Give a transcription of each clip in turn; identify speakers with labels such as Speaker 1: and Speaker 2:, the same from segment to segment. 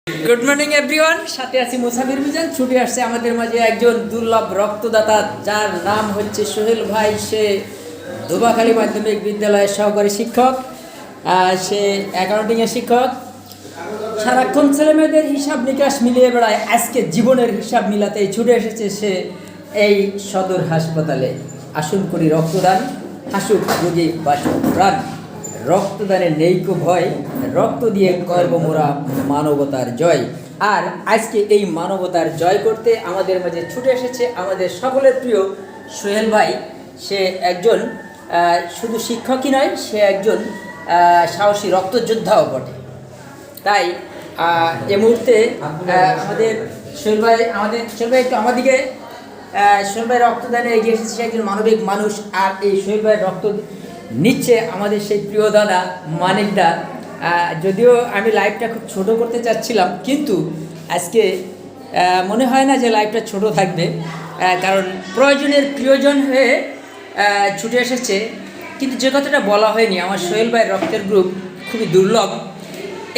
Speaker 1: Good morning everyone, সাথে আছি মুসাফির মিজান। ছুটে আসছে আমাদের মাঝে একজন দুর্লভ রক্তদাতা, যার নাম হচ্ছে সোহেল ভাই। সে ধোবাখালী মাধ্যমিক বিদ্যালয়ের সহকারী শিক্ষক, সে অ্যাকাউন্টিংয়ের শিক্ষক। সারাক্ষণ ছেলেমেয়েদের হিসাব নিকাশ মিলিয়ে বেড়ায়, আজকে জীবনের হিসাব মিলাতেই ছুটে এসেছে সে এই সদর হাসপাতালে। আসুন করি রক্তদান, হাসুক রোগী বাঁচুক প্রাণ। রক্তদানের নেই কো ভয়, রক্ত দিয়ে করব মোরা মানবতার জয়। আর আজকে এই মানবতার জয় করতে আমাদের মাঝে ছুটে এসেছে আমাদের সকলের প্রিয় সোহেল ভাই। সে একজন শুধু শিক্ষকই নয়, সে একজন সাহসী রক্তযোদ্ধাও বটে। তাই এই মুহূর্তে আমাদের সোহেল ভাই একটু আমাদিকে, সোহেল ভাই রক্তদানে এগিয়ে এসেছে। সে একজন মানবিক মানুষ। আর এই সোহেল ভাইয়ের রক্ত নিচ্ছে আমাদের সেই প্রিয় দাদা মানিকদা। যদিও আমি লাইভটা খুব ছোট করতে চাচ্ছিলাম, কিন্তু আজকে মনে হয় না যে লাইভটা ছোট থাকবে, কারণ প্রয়োজনের প্রিয়জন হয়ে ছুটে এসেছে। কিন্তু যে কথাটা বলা হয়নি, আমার সোহেল ভাইয়ের রক্তের গ্রুপ খুবই দুর্লভ,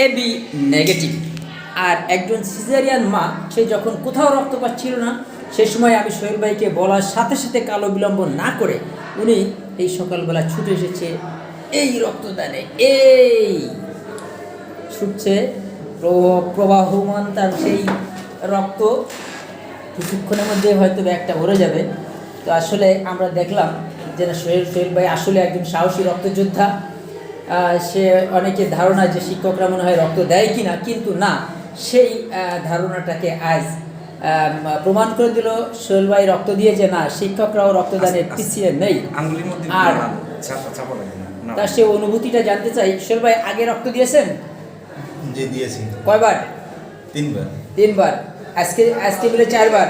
Speaker 1: এবি নেগেটিভ। আর একজন সিজারিয়ান মা, সে যখন কোথাও রক্ত পাচ্ছিল না, সে সময় আমি সোহেল ভাইকে বলার সাথে সাথে কালো বিলম্ব না করে উনি এই সকালবেলা ছুটে এসেছে এই রক্তদানে। এই ছুটছে প্রবাহমান তার সেই রক্ত, কিছুক্ষণের মধ্যে হয়তো ব্যাগটা ভরে যাবে। তো আসলে আমরা দেখলাম যে না, সোহেল ভাই আসলে একজন সাহসী রক্তযোদ্ধা। সে অনেকের ধারণা যে শিক্ষকরা মনে হয় রক্ত দেয় কি না, কিন্তু না, সেই ধারণাটাকে আজ প্রমাণ করে দিল সোহেল ভাই রক্ত দিয়ে যে না, শিক্ষকরাও রক্তদানে পিছিয়ে নেই। আর তার সে অনুভূতিটা জানতে চাই। সোহেল ভাই আগে রক্ত দিয়েছেন?
Speaker 2: জি, দিয়েছি।
Speaker 1: কয়বার?
Speaker 2: তিনবার।
Speaker 1: আজকে বলে 4 বার।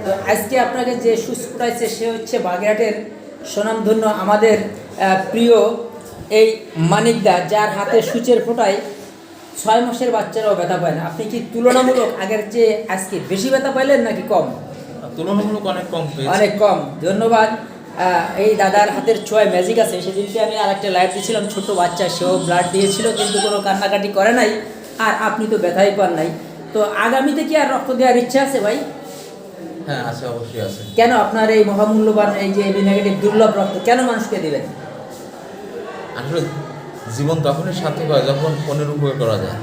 Speaker 1: তো আজকে আপনাকে যে সুচ ফুটাইছে সে হচ্ছে বাগেরহাটের স্বনামধন্য আমাদের প্রিয় এই মানিকদা, যার হাতে সূচের ফোঁটায় 6 মাসের বাচ্চারাও ব্যথা পায় না। আপনি কি তুলনামূলক আগের চেয়ে আজকে বেশি ব্যথা পাইলেন নাকি কম?
Speaker 2: তুলনামূলক
Speaker 1: অনেক কম। ধন্যবাদ। এই দাদার হাতের ছোঁয়ায় ম্যাজিক আছে। সেদিনকে আমি আর একটা লাইভ দিয়েছিলাম, ছোট বাচ্চা, সেও ব্লাড দিয়েছিল, কিন্তু কোনো কান্নাকাটি করে নাই। আর আপনি তো ব্যথাই পান নাই। তো আগামীতে কি আর রক্ত দেওয়ার ইচ্ছা আছে ভাই?
Speaker 2: হ্যাঁ, আছে, অবশ্যই আছে।
Speaker 1: কেন আপনার এই মহামূল্যবান এই যে এবি নেগেটিভ দুর্লভ রক্ত কেন মানুষকে দিবেন?
Speaker 2: আসলে জীবন তখনই সার্থক হয় যখন অন্যের উপকার করা যায়।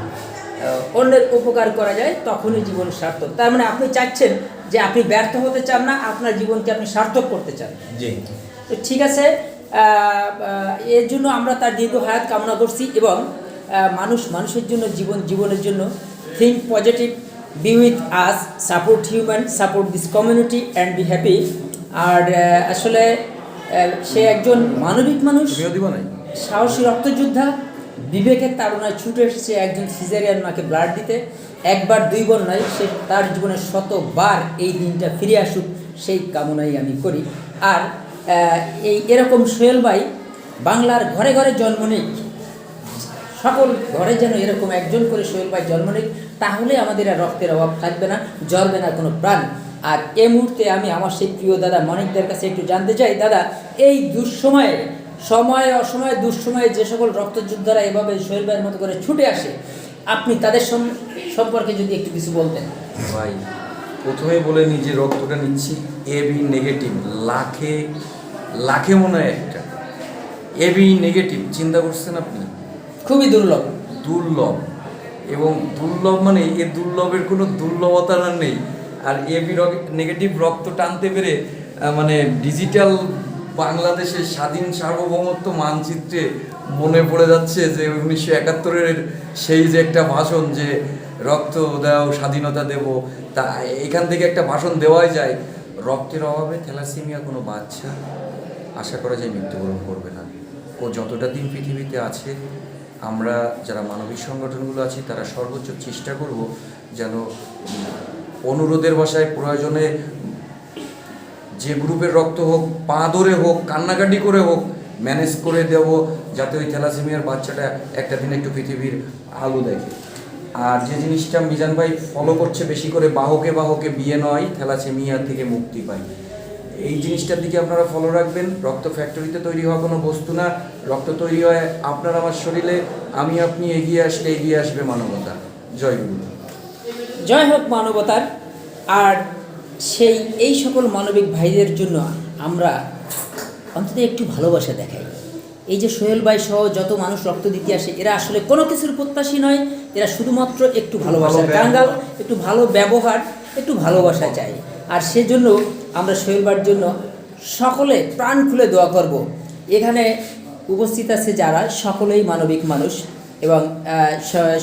Speaker 1: অন্যের উপকার করা যায় তখনই জীবন সার্থক। তার মানে আপনি চাচ্ছেন যে আপনি ব্যর্থ হতে চান না, আপনার জীবনকে আপনি সার্থক করতে চান।
Speaker 2: জি।
Speaker 1: তো ঠিক আছে, এর জন্য আমরা তার দীর্ঘ হায়াত কামনা করছি। এবং মানুষের জন্য, জীবনের জন্য think positive, be with us, support human, support this community and be happy. আর আসলে সে একজন মানবিক মানুষ, সাহসী রক্তযোদ্ধা, বিবেকের তাড়নায় ছুটে এসেছে একজন সিজারিয়ান মাকে ব্লাড দিতে। একবার 2 বার নয়, সে তার জীবনে শতবার এই দিনটা ফিরে আসুক, সেই কামনাই আমি করি। আর এরকম সোহেল ভাই বাংলার ঘরে ঘরে জন্ম নিক, সকল ঘরে যেন এরকম একজন করে সোহেল ভাই জন্ম নিক, তাহলে আমাদের আর রক্তের অভাব থাকবে না, জ্বলবে না কোনো প্রাণ। আর এই মুহূর্তে আমি আমার সেই প্রিয় দাদা মানিকদের কাছে একটু জানতে চাই, দাদা, এই দুঃসময়ে, অসময়ে দুঃসময়ে যে সকল রক্তযোদ্ধারা এভাবে সোহেল ভাইয়ের মতো করে ছুটে আসে, আপনি তাদের সম্পর্কে যদি একটু কিছু বলতেন।
Speaker 3: ভাই, প্রথমেই বলে নিই যে রক্তটা নিচ্ছি এবি নেগেটিভ, লাখে মনে হয় একটা এবি নেগেটিভ। চিন্তা করছেন আপনি?
Speaker 1: খুবই দুর্লভ।
Speaker 3: এবং দুর্লভ মানে এ দুর্লভের কোনো দুর্লভতা নেই। আর এবি নেগেটিভ রক্ত টানতে পেরে মানে ডিজিটাল বাংলাদেশের স্বাধীন সার্বভৌমত্ব মানচিত্রে মনে পড়ে যাচ্ছে যে 1971-এর সেই যে একটা ভাষণ, যে রক্ত দাও স্বাধীনতা দেব, তা এখান থেকে একটা ভাষণ দেওয়াই যায়। রক্তের অভাবে থ্যালাসেমিয়া কোনো বাচ্চা আশা করা যায় মৃত্যুবরণ করবে না। ও যতটা দিন পৃথিবীতে আছে, আমরা যারা মানবিক সংগঠনগুলো আছি তারা সর্বোচ্চ চেষ্টা করব যেন অনুরোধের ভাষায় প্রয়োজনে যে গ্রুপের রক্ত হোক, পা ধরে হোক, কান্নাকাটি করে হোক, ম্যানেজ করে দেব, যাতে ওই থ্যালাসেমিয়ার বাচ্চাটা একটা দিন একটু পৃথিবীর আলো দেখে। আর যে জিনিসটা মিজান ভাই ফলো করছে বেশি করে, বাহকে বিয়ে নয়, থ্যালাসেমিয়া থেকে মুক্তি পায়। এই জিনিসটার দিকে আপনারা ফলো রাখবেন। রক্ত ফ্যাক্টরিতে তৈরি হওয়া কোনো বস্তু না, রক্ত তৈরি হয় আপনার আমার শরীরে। আমি আপনি এগিয়ে আসলে এগিয়ে আসবে মানবতা। জয় গুরু।
Speaker 1: জয় হোক মানবতার। আর এই সকল মানবিক ভাইদের জন্য আমরা অন্তত একটু ভালোবাসা দেখাই। এই যে সোহেল ভাই সহ যত মানুষ রক্ত দিতে আসে, এরা আসলে কোনো কিছুর প্রত্যাশী নয়, এরা শুধুমাত্র একটু ভালোবাসার কাঙ্গাল, একটু ভালো ব্যবহার, একটু ভালোবাসা চাই। আর সেজন্য আমরা সোহেল ভাইয়ের জন্য সকলে প্রাণ খুলে দোয়া করব। এখানে উপস্থিত আছে যারা সকলেই মানবিক মানুষ এবং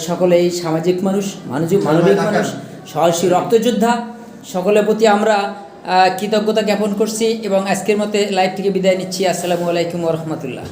Speaker 1: সকলেই সামাজিক মানুষ, মানবিক মানুষ, সাহসী রক্তযোদ্ধা। সকলের প্রতি আমরা কৃতজ্ঞতা জ্ঞাপন করছি এবং আজকের মতে লাইভ থেকে বিদায় নিচ্ছি। আসসালামু আলাইকুম ওয়া রাহমাতুল্লাহ।